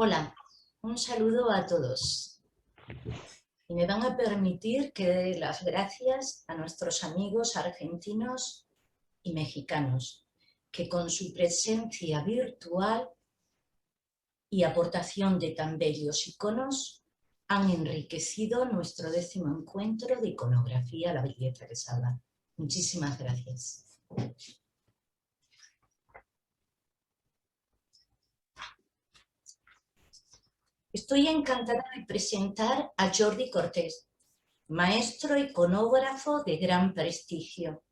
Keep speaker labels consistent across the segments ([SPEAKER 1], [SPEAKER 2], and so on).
[SPEAKER 1] Hola, un saludo a todos. Y me van a permitir que dé las gracias a nuestros amigos argentinos y mexicanos, que con su presencia virtual y aportación de tan bellos iconos han enriquecido nuestro 10º encuentro de iconografía La Belleza que Salva. Muchísimas gracias. Estoy encantada de presentar a Jordi Cortés, maestro iconógrafo de gran prestigio.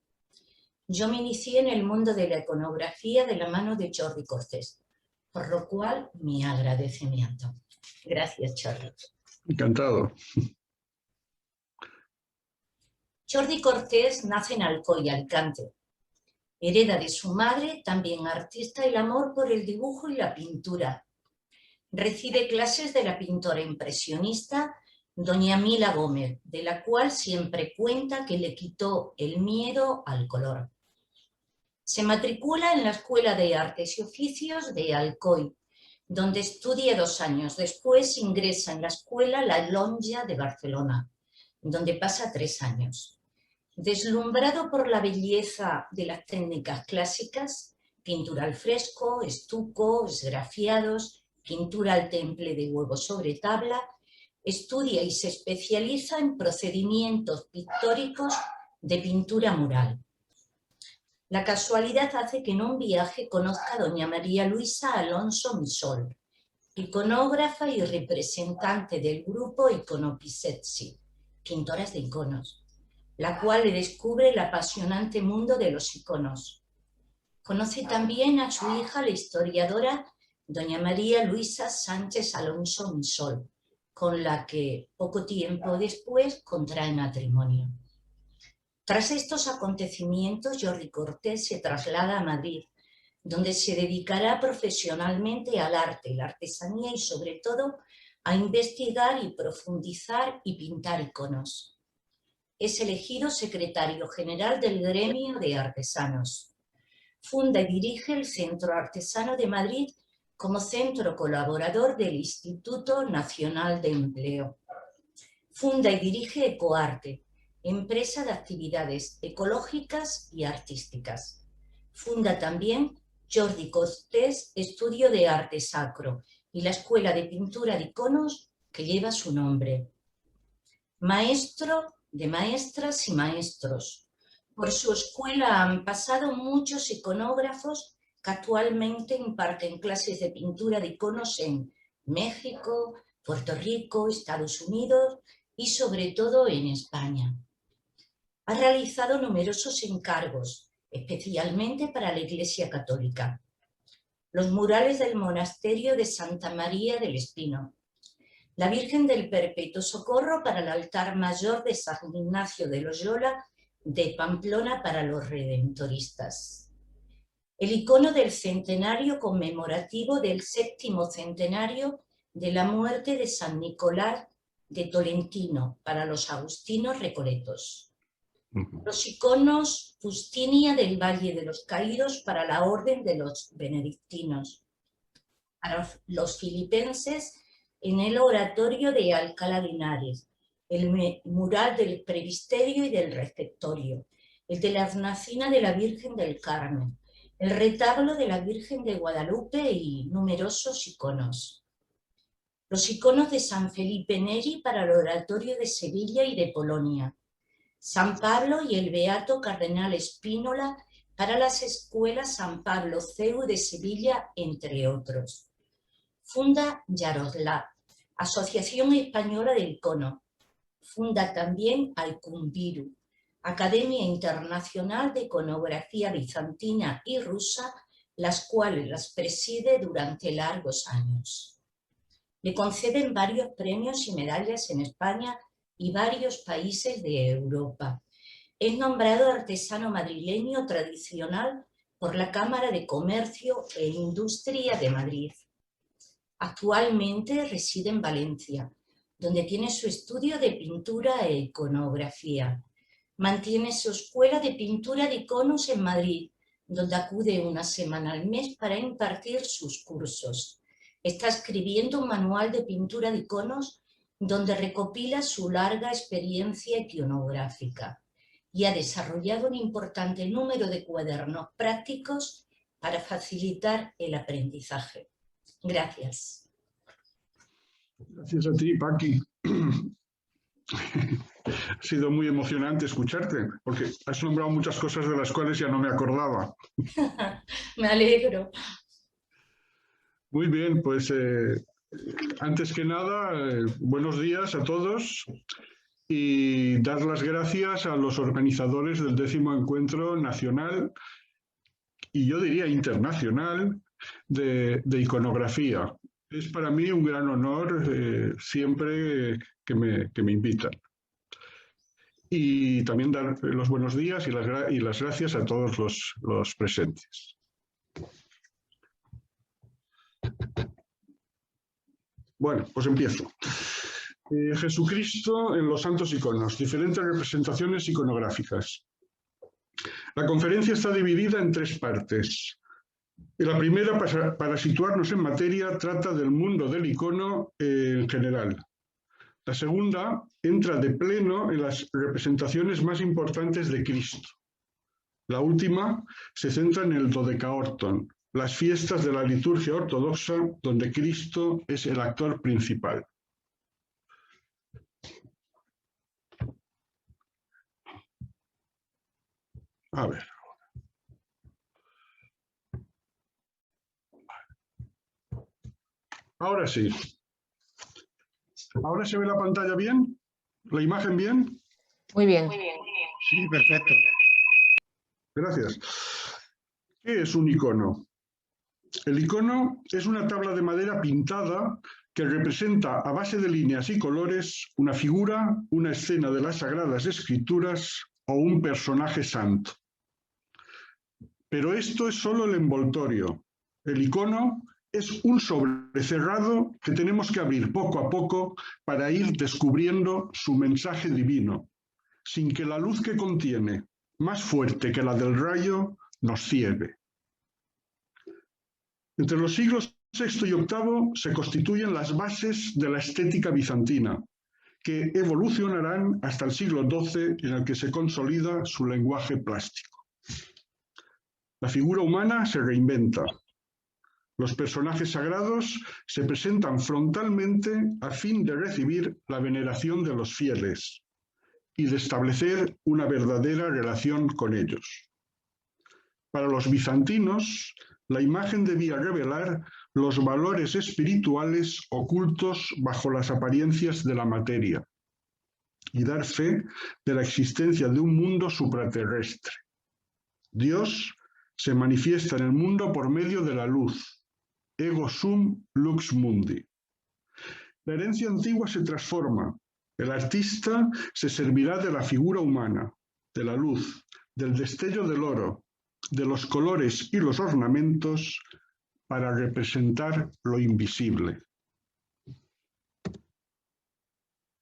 [SPEAKER 1] Yo me inicié en el mundo de la iconografía de la mano de Jordi Cortés, por lo cual mi agradecimiento. Gracias, Jordi.
[SPEAKER 2] Encantado.
[SPEAKER 1] Jordi Cortés nace en Alcoy, Alicante. Hereda de su madre, también artista, el amor por el dibujo y la pintura. Recibe clases de la pintora impresionista doña Mila Gómez, de la cual siempre cuenta que le quitó el miedo al color. Se matricula en la Escuela de Artes y Oficios de Alcoy, donde estudia 2 años. Después ingresa en la Escuela La Lonja de Barcelona, donde pasa 3 años. Deslumbrado por la belleza de las técnicas clásicas, pintura al fresco, estuco, esgrafiados, pintura al temple de huevo sobre tabla, estudia y se especializa en procedimientos pictóricos de pintura mural. La casualidad hace que en un viaje conozca a doña María Luisa Alonso Misol, iconógrafa y representante del grupo Iconopisetsi, pintoras de iconos, la cual le descubre el apasionante mundo de los iconos. Conoce también a su hija, la historiadora doña María Luisa Sánchez Alonso Misol, con la que poco tiempo después contrae matrimonio. Tras estos acontecimientos, Jordi Cortés se traslada a Madrid, donde se dedicará profesionalmente al arte, la artesanía y sobre todo a investigar y profundizar y pintar iconos. Es elegido secretario general del gremio de artesanos. Funda y dirige el Centro Artesano de Madrid como centro colaborador del Instituto Nacional de Empleo. Funda y dirige Ecoarte, empresa de actividades ecológicas y artísticas. Funda también Jordi Cortés Estudio de Arte Sacro y la Escuela de Pintura de Iconos que lleva su nombre. Maestro de maestras y maestros. Por su escuela han pasado muchos iconógrafos que actualmente imparten clases de pintura de iconos en México, Puerto Rico, Estados Unidos y sobre todo en España. Ha realizado numerosos encargos, especialmente para la Iglesia Católica. Los murales del monasterio de Santa María del Espino, la Virgen del Perpetuo Socorro para el altar mayor de San Ignacio de Loyola de Pamplona para los redentoristas. El icono del centenario conmemorativo del 7º centenario de la muerte de San Nicolás de Tolentino para los agustinos recoletos. Los iconos Justinia del Valle de los Caídos para la Orden de los Benedictinos. Para los filipenses en el oratorio de Alcalá de Henares, el mural del presbiterio y del refectorio, el de la hornacina de la Virgen del Carmen, el retablo de la Virgen de Guadalupe y numerosos iconos. Los iconos de San Felipe Neri para el oratorio de Sevilla y de Polonia, San Pablo y el Beato Cardenal Spínola para las escuelas San Pablo CEU de Sevilla, entre otros. Funda Yaroslav, Asociación Española del Icono. Funda también Aikumbiru, Academia Internacional de Iconografía Bizantina y Rusa, las cuales las preside durante largos años. Le conceden varios premios y medallas en España y varios países de Europa. Es nombrado artesano madrileño tradicional por la Cámara de Comercio e Industria de Madrid. Actualmente reside en Valencia, donde tiene su estudio de pintura e iconografía. Mantiene su escuela de pintura de iconos en Madrid, donde acude una semana al mes para impartir sus cursos. Está escribiendo un manual de pintura de iconos donde recopila su larga experiencia iconográfica y ha desarrollado un importante número de cuadernos prácticos para facilitar el aprendizaje. Gracias.
[SPEAKER 2] Gracias a ti, Paqui. Ha sido muy emocionante escucharte, porque has nombrado muchas cosas de las cuales ya no me acordaba.
[SPEAKER 1] Me alegro.
[SPEAKER 2] Muy bien, pues antes que nada, buenos días a todos y dar las gracias a los organizadores del 10º Encuentro Nacional y yo diría internacional de iconografía. Es para mí un gran honor siempre que me invitan. Y también dar los buenos días y las gracias a todos los presentes. Bueno, pues empiezo. Jesucristo en los santos iconos, diferentes representaciones iconográficas. La conferencia está dividida en 3 partes. La primera, para situarnos en materia, trata del mundo del icono en general. La segunda entra de pleno en las representaciones más importantes de Cristo. La última se centra en el Dodecaorton, las fiestas de la liturgia ortodoxa donde Cristo es el actor principal. A ver. Ahora sí. ¿Ahora se ve la pantalla bien? ¿La imagen bien?
[SPEAKER 3] Muy bien.
[SPEAKER 2] Sí, perfecto. Gracias. ¿Qué es un icono? El icono es una tabla de madera pintada que representa a base de líneas y colores una figura, una escena de las Sagradas Escrituras o un personaje santo. Pero esto es solo el envoltorio. El icono es un sobre cerrado que tenemos que abrir poco a poco para ir descubriendo su mensaje divino, sin que la luz que contiene, más fuerte que la del rayo, nos ciegue. Entre los siglos VI y VIII se constituyen las bases de la estética bizantina, que evolucionarán hasta el siglo XII, en el que se consolida su lenguaje plástico. La figura humana se reinventa. Los personajes sagrados se presentan frontalmente a fin de recibir la veneración de los fieles y de establecer una verdadera relación con ellos. Para los bizantinos, la imagen debía revelar los valores espirituales ocultos bajo las apariencias de la materia y dar fe de la existencia de un mundo supraterrestre. Dios se manifiesta en el mundo por medio de la luz. Ego sum lux mundi. La herencia antigua se transforma. El artista se servirá de la figura humana, de la luz, del destello del oro, de los colores y los ornamentos para representar lo invisible.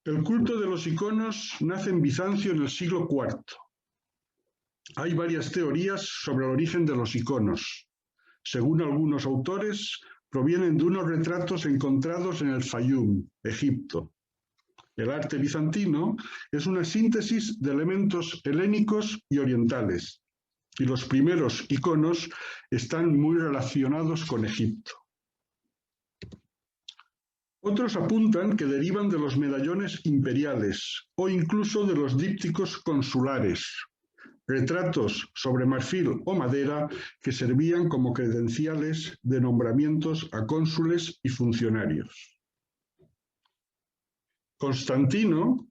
[SPEAKER 2] El culto de los iconos nace en Bizancio en el siglo IV. Hay varias teorías sobre el origen de los iconos. Según algunos autores, provienen de unos retratos encontrados en el Fayum, Egipto. El arte bizantino es una síntesis de elementos helénicos y orientales, y los primeros iconos están muy relacionados con Egipto. Otros apuntan que derivan de los medallones imperiales o incluso de los dípticos consulares, retratos sobre marfil o madera que servían como credenciales de nombramientos a cónsules y funcionarios. Constantino,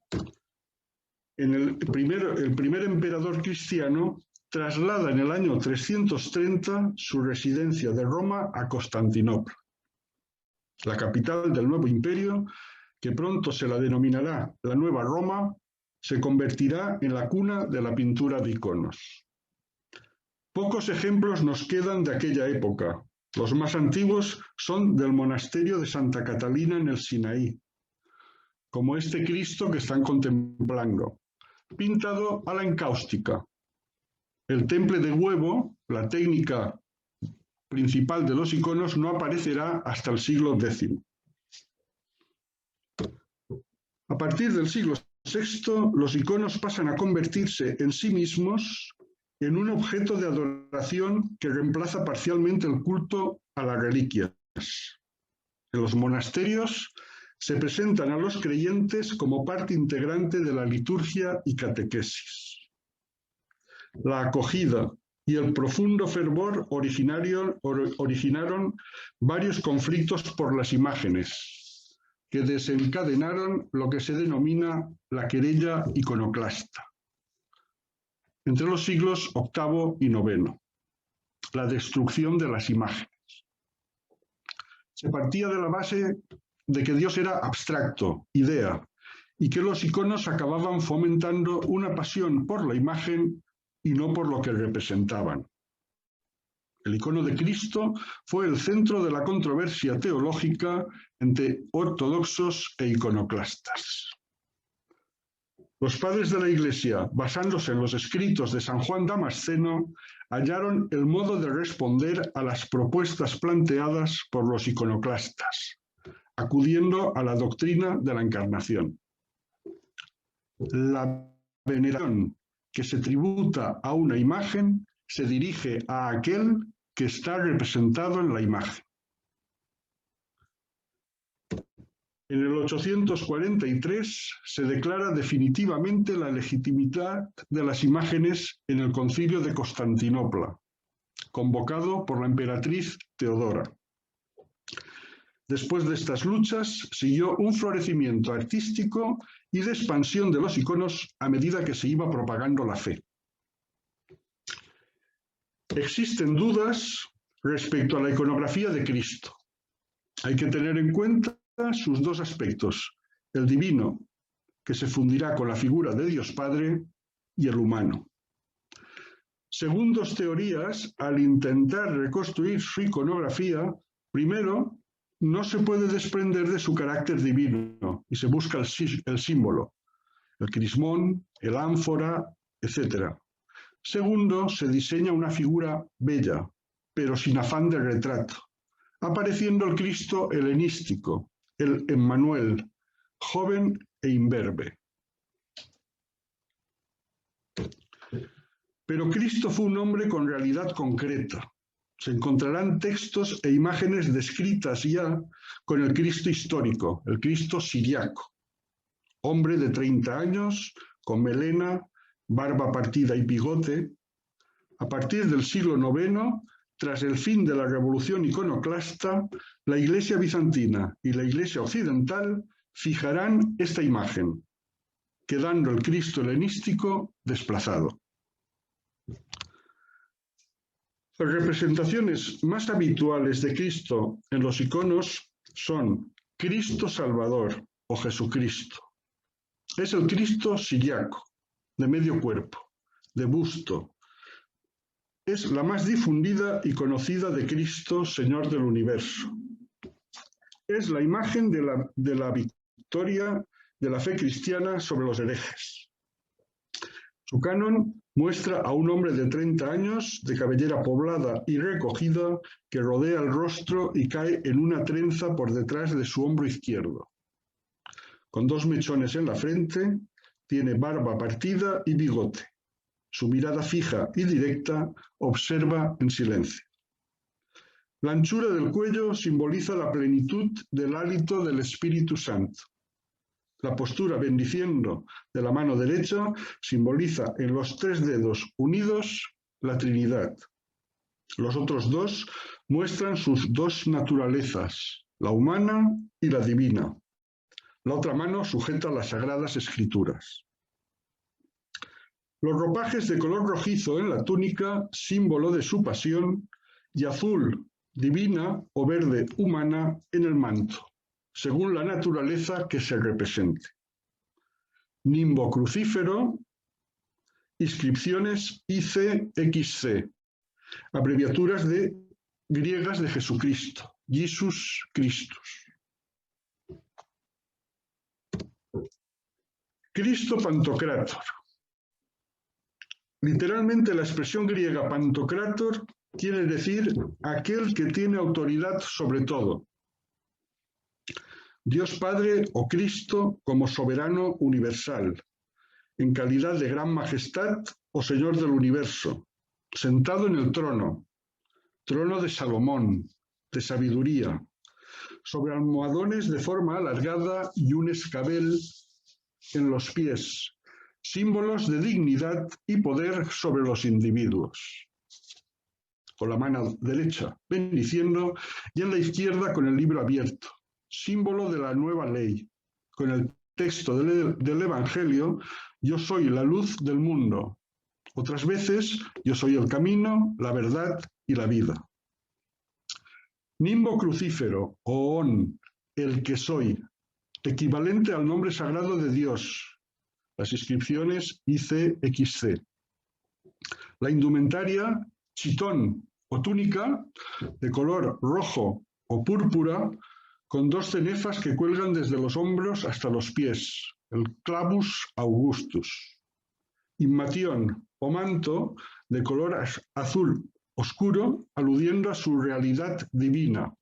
[SPEAKER 2] el primer emperador cristiano, traslada en el año 330 su residencia de Roma a Constantinopla, la capital del nuevo imperio, que pronto se la denominará la Nueva Roma, se convertirá en la cuna de la pintura de iconos. Pocos ejemplos nos quedan de aquella época. Los más antiguos son del monasterio de Santa Catalina en el Sinaí, como este Cristo que están contemplando, pintado a la encáustica. El temple de huevo, la técnica principal de los iconos no aparecerá hasta el siglo X. A partir del siglo VI, los iconos pasan a convertirse en sí mismos en un objeto de adoración que reemplaza parcialmente el culto a las reliquias. En los monasterios se presentan a los creyentes como parte integrante de la liturgia y catequesis. La acogida y el profundo fervor originaron varios conflictos por las imágenes, que desencadenaron lo que se denomina la querella iconoclasta, entre los siglos VIII y IX, la destrucción de las imágenes. Se partía de la base de que Dios era abstracto, idea, y que los iconos acababan fomentando una pasión por la imagen y no por lo que representaban. El icono de Cristo fue el centro de la controversia teológica entre ortodoxos e iconoclastas. Los padres de la Iglesia, basándose en los escritos de San Juan Damasceno, hallaron el modo de responder a las propuestas planteadas por los iconoclastas, acudiendo a la doctrina de la Encarnación. La veneración que se tributa a una imagen se dirige a aquel que está representado en la imagen. En el 843 se declara definitivamente la legitimidad de las imágenes en el Concilio de Constantinopla, convocado por la emperatriz Teodora. Después de estas luchas siguió un florecimiento artístico y de expansión de los iconos a medida que se iba propagando la fe. Existen dudas respecto a la iconografía de Cristo. Hay que tener en cuenta sus dos aspectos, el divino, que se fundirá con la figura de Dios Padre, y el humano. Según dos teorías, al intentar reconstruir su iconografía, primero, no se puede desprender de su carácter divino y se busca el símbolo, el crismón, el ánfora, etc. Segundo, se diseña una figura bella, pero sin afán de retrato, apareciendo el Cristo helenístico, el Emmanuel, joven e imberbe. Pero Cristo fue un hombre con realidad concreta. Se encontrarán textos e imágenes descritas ya con el Cristo histórico, el Cristo siriaco. Hombre de 30 años, con melena, barba partida y bigote. A partir del siglo IX, tras el fin de la revolución iconoclasta, la Iglesia bizantina y la Iglesia occidental fijarán esta imagen, quedando el Cristo helenístico desplazado. Las representaciones más habituales de Cristo en los iconos son Cristo Salvador o Jesucristo. Es el Cristo siriaco, de medio cuerpo, de busto. Es la más difundida y conocida de Cristo, Señor del universo. Es la imagen de la victoria de la fe cristiana sobre los herejes. Su canon muestra a un hombre de 30 años, de cabellera poblada y recogida, que rodea el rostro y cae en una trenza por detrás de su hombro izquierdo. Con 2 mechones en la frente, tiene barba partida y bigote. Su mirada fija y directa observa en silencio. La anchura del cuello simboliza la plenitud del hálito del Espíritu Santo. La postura bendiciendo de la mano derecha simboliza en los 3 dedos unidos la Trinidad. Los otros 2 muestran sus 2 naturalezas, la humana y la divina. La otra mano sujeta las Sagradas Escrituras. Los ropajes de color rojizo en la túnica, símbolo de su pasión, y azul, divina, o verde, humana, en el manto, según la naturaleza que se represente. Nimbo crucífero, inscripciones ICXC, abreviaturas griegas de Jesucristo, Jesus Christus. Cristo Pantocrátor. Literalmente la expresión griega Pantocrátor quiere decir aquel que tiene autoridad sobre todo. Dios Padre o Cristo como soberano universal, en calidad de gran majestad o Señor del universo, sentado en el trono de Salomón, de sabiduría, sobre almohadones de forma alargada y un escabel en los pies, símbolos de dignidad y poder sobre los individuos. Con la mano derecha bendiciendo y en la izquierda con el libro abierto, símbolo de la nueva ley, con el texto del Evangelio, yo soy la luz del mundo. Otras veces, yo soy el camino, la verdad y la vida. Nimbo crucífero, Oón, el que soy, equivalente al nombre sagrado de Dios. Las inscripciones ICXC. La indumentaria, chitón o túnica, de color rojo o púrpura, con dos cenefas que cuelgan desde los hombros hasta los pies, el clavus augustus. Inmatión o manto, de color azul oscuro, aludiendo a su realidad divina,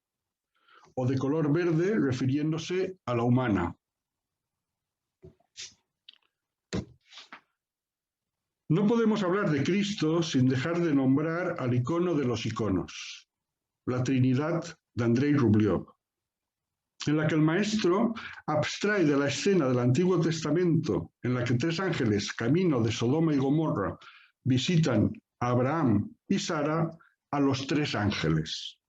[SPEAKER 2] o de color verde, refiriéndose a la humana. No podemos hablar de Cristo sin dejar de nombrar al icono de los iconos, la Trinidad de Andrei Rublev, en la que el maestro abstrae de la escena del Antiguo Testamento en la que tres ángeles, camino de Sodoma y Gomorra, visitan a Abraham y Sara, a los tres ángeles,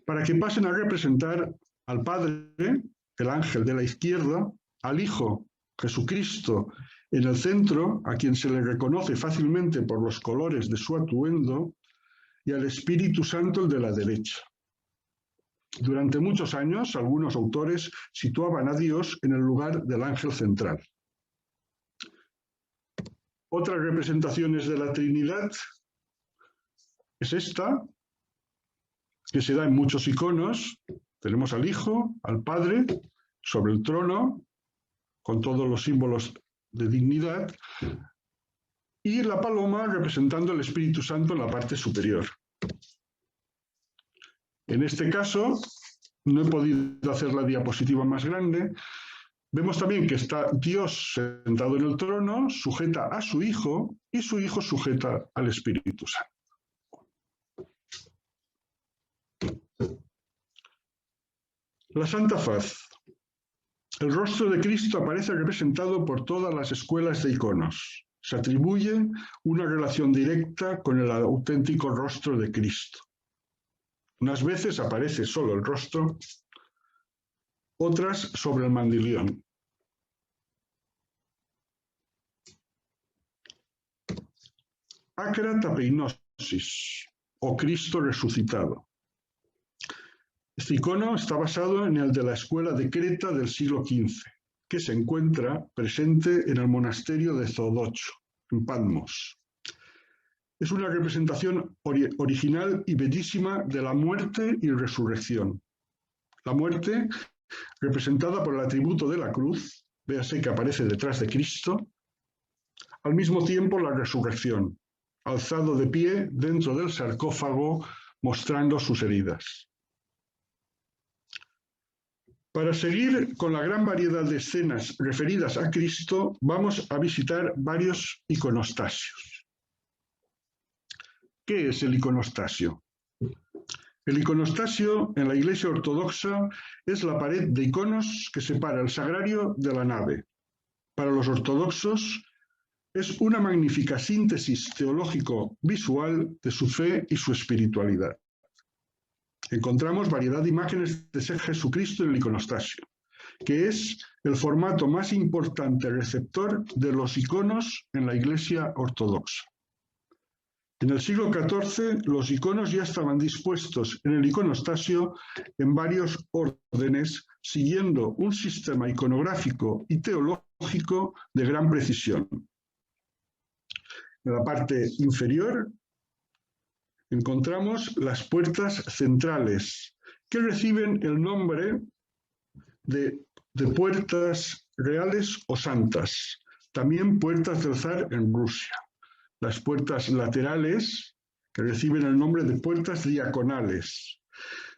[SPEAKER 2] para que pasen a representar al Padre, el ángel de la izquierda, al Hijo, Jesucristo, en el centro, a quien se le reconoce fácilmente por los colores de su atuendo, y al Espíritu Santo, el de la derecha. Durante muchos años, algunos autores situaban a Dios en el lugar del ángel central. Otras representaciones de la Trinidad es esta, que se da en muchos iconos. Tenemos al Hijo, al Padre, sobre el trono, con todos los símbolos de dignidad, y la paloma representando el Espíritu Santo en la parte superior. En este caso, no he podido hacer la diapositiva más grande. Vemos también que está Dios sentado en el trono, sujeta a su Hijo, y su Hijo sujeta al Espíritu Santo. La Santa Faz. El rostro de Cristo aparece representado por todas las escuelas de iconos. Se atribuye una relación directa con el auténtico rostro de Cristo. Unas veces aparece solo el rostro, otras sobre el mandilión. Acra tapeinosis, o Cristo resucitado. Este icono está basado en el de la escuela de Creta del siglo XV, que se encuentra presente en el monasterio de Zodocho, en Patmos. Es una representación original y bellísima de la muerte y resurrección. La muerte, representada por el atributo de la cruz, véase que aparece detrás de Cristo, al mismo tiempo la resurrección, alzado de pie dentro del sarcófago, mostrando sus heridas. Para seguir con la gran variedad de escenas referidas a Cristo, vamos a visitar varios iconostasios. ¿Qué es el iconostasio? El iconostasio en la Iglesia Ortodoxa es la pared de iconos que separa el sagrario de la nave. Para los ortodoxos es una magnífica síntesis teológico-visual de su fe y su espiritualidad. Encontramos variedad de imágenes de ser Jesucristo en el iconostasio, que es el formato más importante receptor de los iconos en la Iglesia Ortodoxa. En el siglo XIV, los iconos ya estaban dispuestos en el iconostasio en varios órdenes, siguiendo un sistema iconográfico y teológico de gran precisión. En la parte inferior encontramos las puertas centrales, que reciben el nombre de puertas reales o santas, también puertas del zar en Rusia. Las puertas laterales que reciben el nombre de puertas diaconales.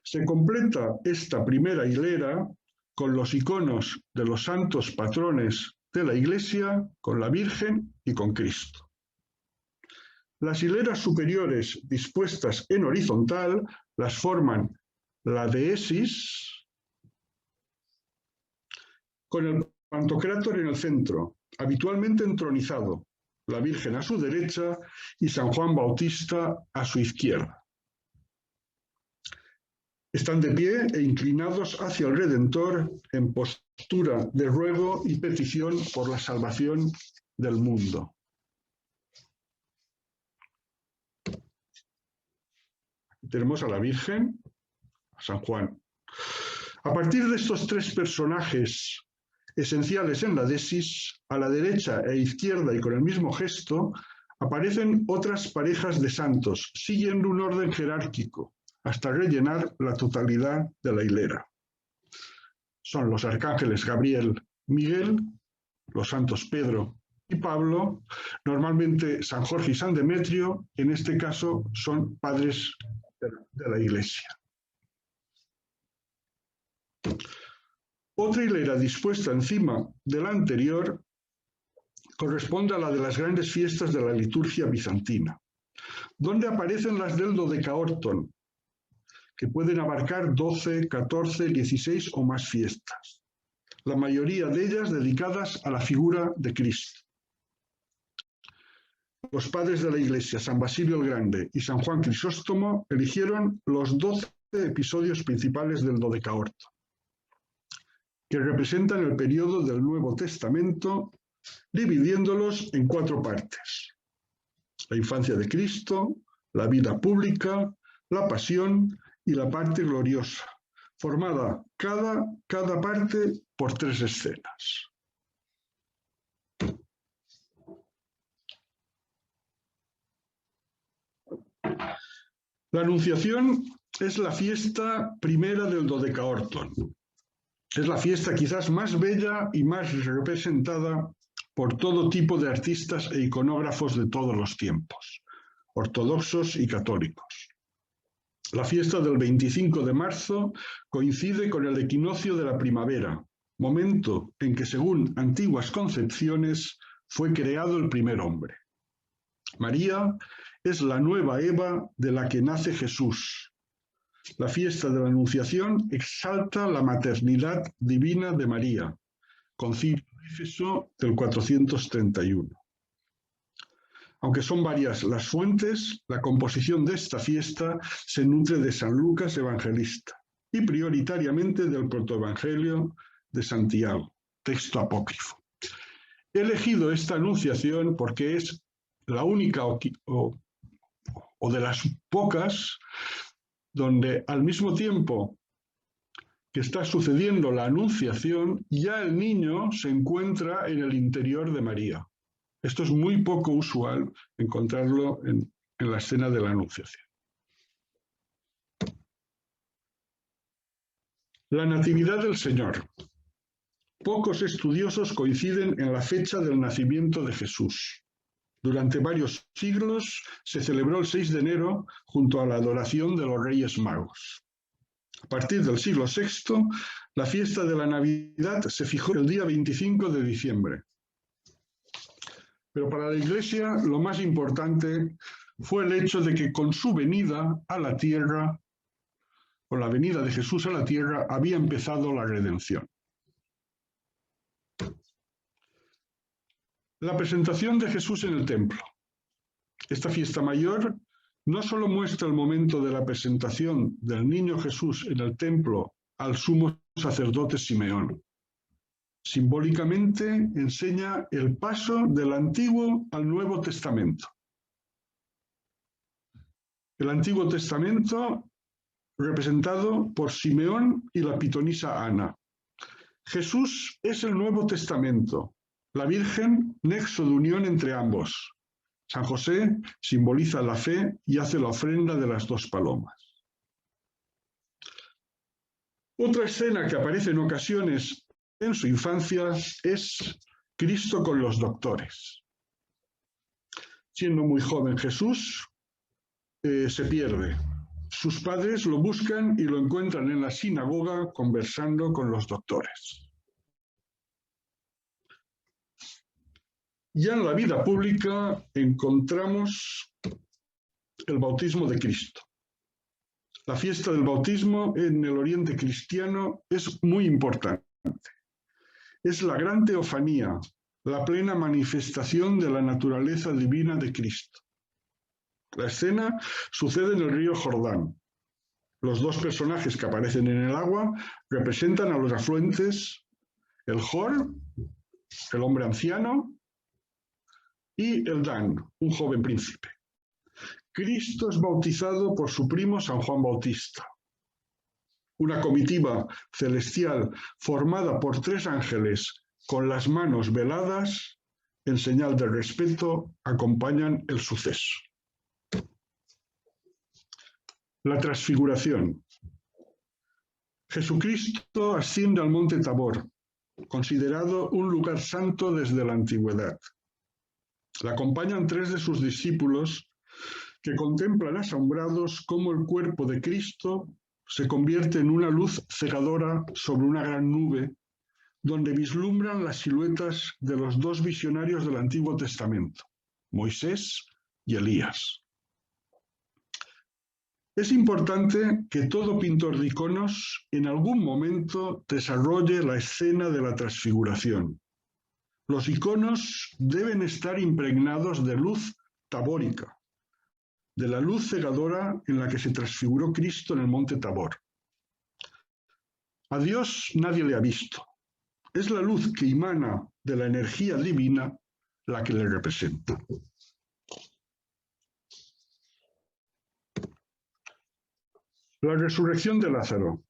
[SPEAKER 2] Se completa esta primera hilera con los iconos de los santos patrones de la Iglesia, con la Virgen y con Cristo. Las hileras superiores dispuestas en horizontal las forman la deesis, con el Pantocrátor en el centro, habitualmente entronizado, la Virgen a su derecha y San Juan Bautista a su izquierda. Están de pie e inclinados hacia el Redentor en postura de ruego y petición por la salvación del mundo. Tenemos a la Virgen, a San Juan. A partir de estos tres personajes esenciales en la desis, a la derecha e izquierda y con el mismo gesto, aparecen otras parejas de santos, siguiendo un orden jerárquico, hasta rellenar la totalidad de la hilera. Son los arcángeles Gabriel, Miguel, los santos Pedro y Pablo, normalmente San Jorge y San Demetrio, en este caso son padres de la Iglesia. Otra hilera dispuesta encima de la anterior corresponde a la de las grandes fiestas de la liturgia bizantina, donde aparecen las del Dodecaórton, que pueden abarcar 12, 14, 16 o más fiestas, la mayoría de ellas dedicadas a la figura de Cristo. Los padres de la Iglesia, San Basilio el Grande y San Juan Crisóstomo, eligieron los 12 episodios principales del Dodecaórton, que representan el periodo del Nuevo Testamento, dividiéndolos en 4 partes: la infancia de Cristo, la vida pública, la pasión y la parte gloriosa, formada cada parte por 3 escenas. La Anunciación es la fiesta primera del Dodecaórton. Es la fiesta quizás más bella y más representada por todo tipo de artistas e iconógrafos de todos los tiempos, ortodoxos y católicos. La fiesta del 25 de marzo coincide con el equinoccio de la primavera, momento en que, según antiguas concepciones, fue creado el primer hombre. María es la nueva Eva de la que nace Jesús. La fiesta de la Anunciación exalta la maternidad divina de María, Concilio de Éfeso del 431. Aunque son varias las fuentes, la composición de esta fiesta se nutre de San Lucas Evangelista y prioritariamente del protoevangelio de Santiago, texto apócrifo. He elegido esta Anunciación porque es la única o de las pocas donde al mismo tiempo que está sucediendo la Anunciación, ya el niño se encuentra en el interior de María. Esto es muy poco usual encontrarlo en la escena de la Anunciación. La Natividad del Señor. Pocos estudiosos coinciden en la fecha del nacimiento de Jesús. Durante varios siglos se celebró el 6 de enero junto a la adoración de los Reyes Magos. A partir del siglo VI, la fiesta de la Navidad se fijó el día 25 de diciembre. Pero para la Iglesia lo más importante fue el hecho de que con su venida a la tierra, con la venida de Jesús a la tierra, había empezado la redención. La presentación de Jesús en el templo. Esta fiesta mayor no solo muestra el momento de la presentación del niño Jesús en el templo al sumo sacerdote Simeón. Simbólicamente enseña el paso del Antiguo al Nuevo Testamento. El Antiguo Testamento representado por Simeón y la pitonisa Ana. Jesús es el Nuevo Testamento, la Virgen nexo de unión entre ambos. San José simboliza la fe y hace la ofrenda de las 2 palomas. Otra escena que aparece en ocasiones en su infancia es Cristo con los doctores. Siendo muy joven Jesús, se pierde. Sus padres lo buscan y lo encuentran en la sinagoga conversando con los doctores. Ya en la vida pública encontramos el bautismo de Cristo. La fiesta del bautismo en el Oriente cristiano es muy importante. Es la gran teofanía, la plena manifestación de la naturaleza divina de Cristo. La escena sucede en el río Jordán. Los dos personajes que aparecen en el agua representan a los afluentes, el Jor, el hombre anciano, y el Dan, un joven príncipe. Cristo es bautizado por su primo San Juan Bautista. Una comitiva celestial formada por 3 ángeles con las manos veladas, en señal de respeto, acompañan el suceso. La transfiguración. Jesucristo asciende al monte Tabor, considerado un lugar santo desde la antigüedad. Le acompañan 3 de sus discípulos que contemplan asombrados cómo el cuerpo de Cristo se convierte en una luz cegadora sobre una gran nube, donde vislumbran las siluetas de los 2 visionarios del Antiguo Testamento, Moisés y Elías. Es importante que todo pintor de iconos en algún momento desarrolle la escena de la transfiguración. Los iconos deben estar impregnados de luz tabórica, de la luz cegadora en la que se transfiguró Cristo en el monte Tabor. A Dios nadie le ha visto. Es la luz que emana de la energía divina la que le representa. La resurrección de Lázaro.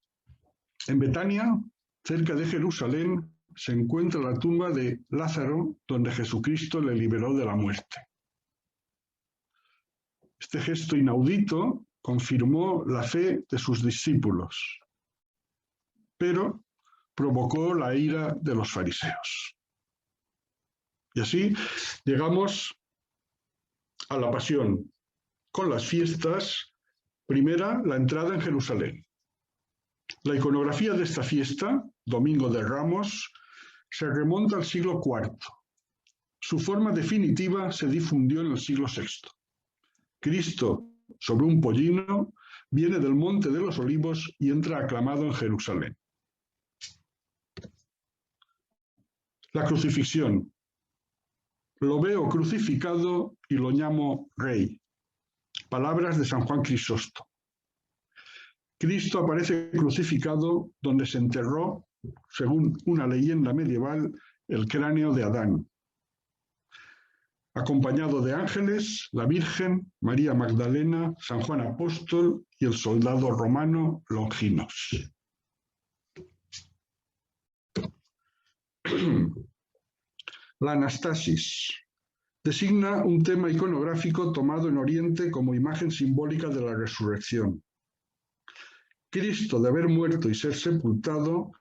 [SPEAKER 2] En Betania, cerca de Jerusalén, se encuentra la tumba de Lázaro, donde Jesucristo le liberó de la muerte. Este gesto inaudito confirmó la fe de sus discípulos, pero provocó la ira de los fariseos. Y así llegamos a la Pasión, con las fiestas. Primera, la entrada en Jerusalén. La iconografía de esta fiesta, Domingo de Ramos, se remonta al siglo IV. Su forma definitiva se difundió en el siglo VI. Cristo, sobre un pollino, viene del Monte de los Olivos y entra aclamado en Jerusalén. La crucifixión. Lo veo crucificado y lo llamo rey. Palabras de San Juan Crisóstomo. Cristo aparece crucificado donde se enterró, según una leyenda medieval, el cráneo de Adán. Acompañado de ángeles, la Virgen, María Magdalena, San Juan Apóstol y el soldado romano Longinos. La anastasis designa un tema iconográfico tomado en Oriente como imagen simbólica de la resurrección. Cristo, de haber muerto y ser sepultado,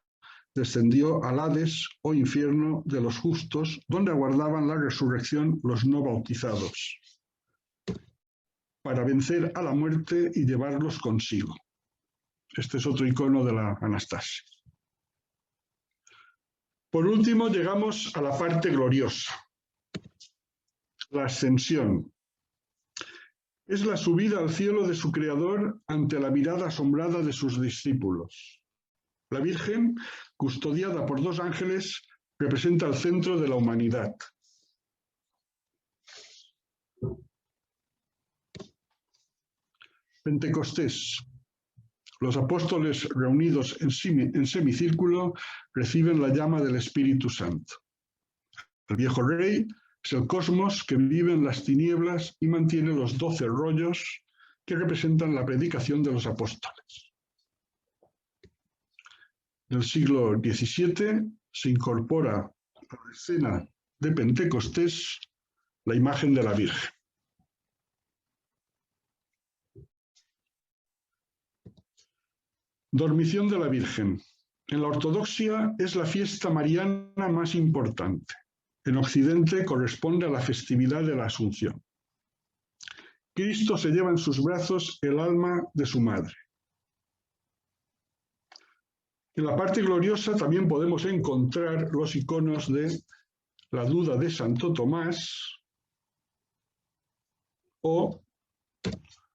[SPEAKER 2] descendió al Hades o infierno de los justos, donde aguardaban la resurrección los no bautizados, para vencer a la muerte y llevarlos consigo. Este es otro icono de la anastasis. Por último, llegamos a la parte gloriosa. La ascensión. Es la subida al cielo de su Creador ante la mirada asombrada de sus discípulos. La Virgen, custodiada por 2 ángeles, representa el centro de la humanidad. Pentecostés. Los apóstoles reunidos en semicírculo reciben la llama del Espíritu Santo. El viejo rey es el cosmos que vive en las tinieblas y mantiene los 12 rollos que representan la predicación de los apóstoles. En el siglo XVII se incorpora a la escena de Pentecostés la imagen de la Virgen. Dormición de la Virgen. En la ortodoxia es la fiesta mariana más importante. En Occidente corresponde a la festividad de la Asunción. Cristo se lleva en sus brazos el alma de su madre. En la parte gloriosa también podemos encontrar los iconos de la duda de Santo Tomás o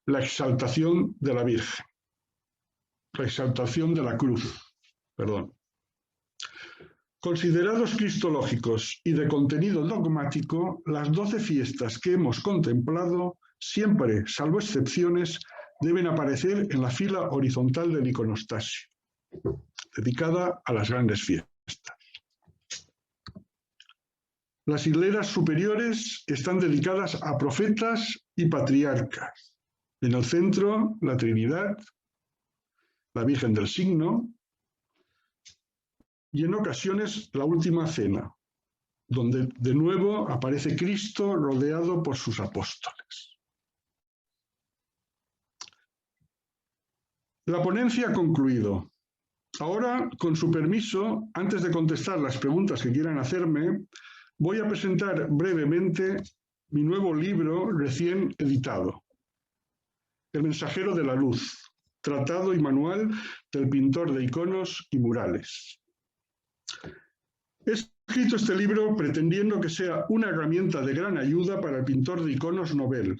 [SPEAKER 2] la exaltación de la Virgen, la exaltación de la cruz, perdón. Considerados cristológicos y de contenido dogmático, las 12 fiestas que hemos contemplado siempre, salvo excepciones, deben aparecer en la fila horizontal del iconostasio, dedicada a las grandes fiestas. Las hileras superiores están dedicadas a profetas y patriarcas. En el centro, la Trinidad, la Virgen del Signo, y en ocasiones la Última Cena, donde de nuevo aparece Cristo rodeado por sus apóstoles. La ponencia ha concluido. Ahora, con su permiso, antes de contestar las preguntas que quieran hacerme, voy a presentar brevemente mi nuevo libro recién editado, El mensajero de la luz, tratado y manual del pintor de iconos y murales. He escrito este libro pretendiendo que sea una herramienta de gran ayuda para el pintor de iconos novel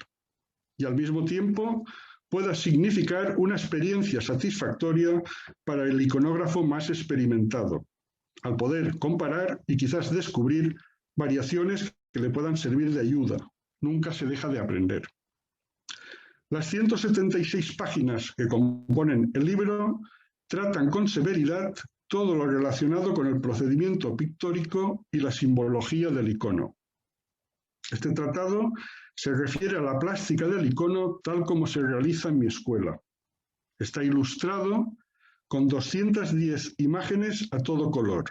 [SPEAKER 2] y al mismo tiempo pueda significar una experiencia satisfactoria para el iconógrafo más experimentado, al poder comparar y quizás descubrir variaciones que le puedan servir de ayuda. Nunca se deja de aprender. Las 176 páginas que componen el libro tratan con severidad todo lo relacionado con el procedimiento pictórico y la simbología del icono. Este tratado se refiere a la plástica del icono tal como se realiza en mi escuela. Está ilustrado con 210 imágenes a todo color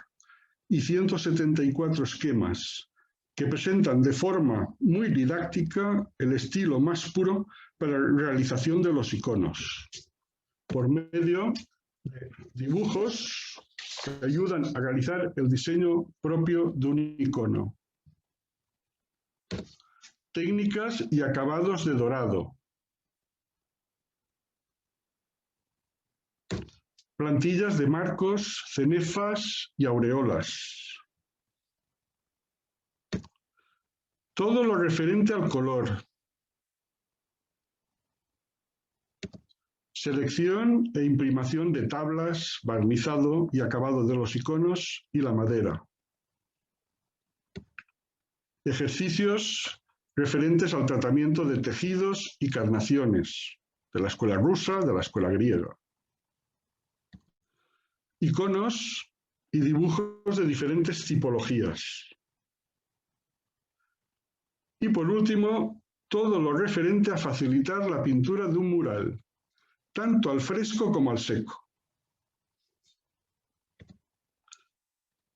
[SPEAKER 2] y 174 esquemas que presentan de forma muy didáctica el estilo más puro para la realización de los iconos, por medio de dibujos que ayudan a realizar el diseño propio de un icono. Técnicas y acabados de dorado. Plantillas de marcos, cenefas y aureolas. Todo lo referente al color. Selección e imprimación de tablas, barnizado y acabado de los iconos y la madera. Ejercicios referentes al tratamiento de tejidos y carnaciones, de la escuela rusa, de la escuela griega. Iconos y dibujos de diferentes tipologías. Y por último, todo lo referente a facilitar la pintura de un mural, tanto al fresco como al seco.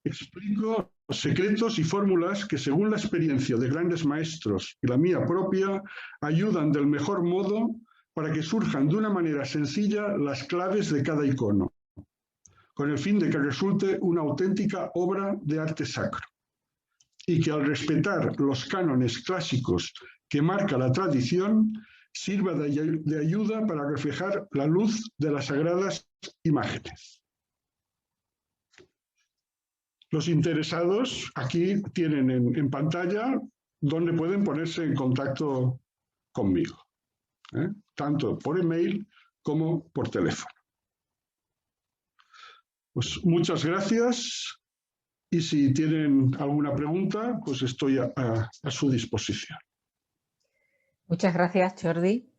[SPEAKER 2] Explico secretos y fórmulas que, según la experiencia de grandes maestros y la mía propia, ayudan del mejor modo para que surjan de una manera sencilla las claves de cada icono, con el fin de que resulte una auténtica obra de arte sacro, y que al respetar los cánones clásicos que marca la tradición, sirva de ayuda para reflejar la luz de las sagradas imágenes. Los interesados aquí tienen en pantalla donde pueden ponerse en contacto conmigo, tanto por email como por teléfono. Pues muchas gracias y si tienen alguna pregunta, pues estoy a su disposición.
[SPEAKER 3] Muchas gracias, Jordi.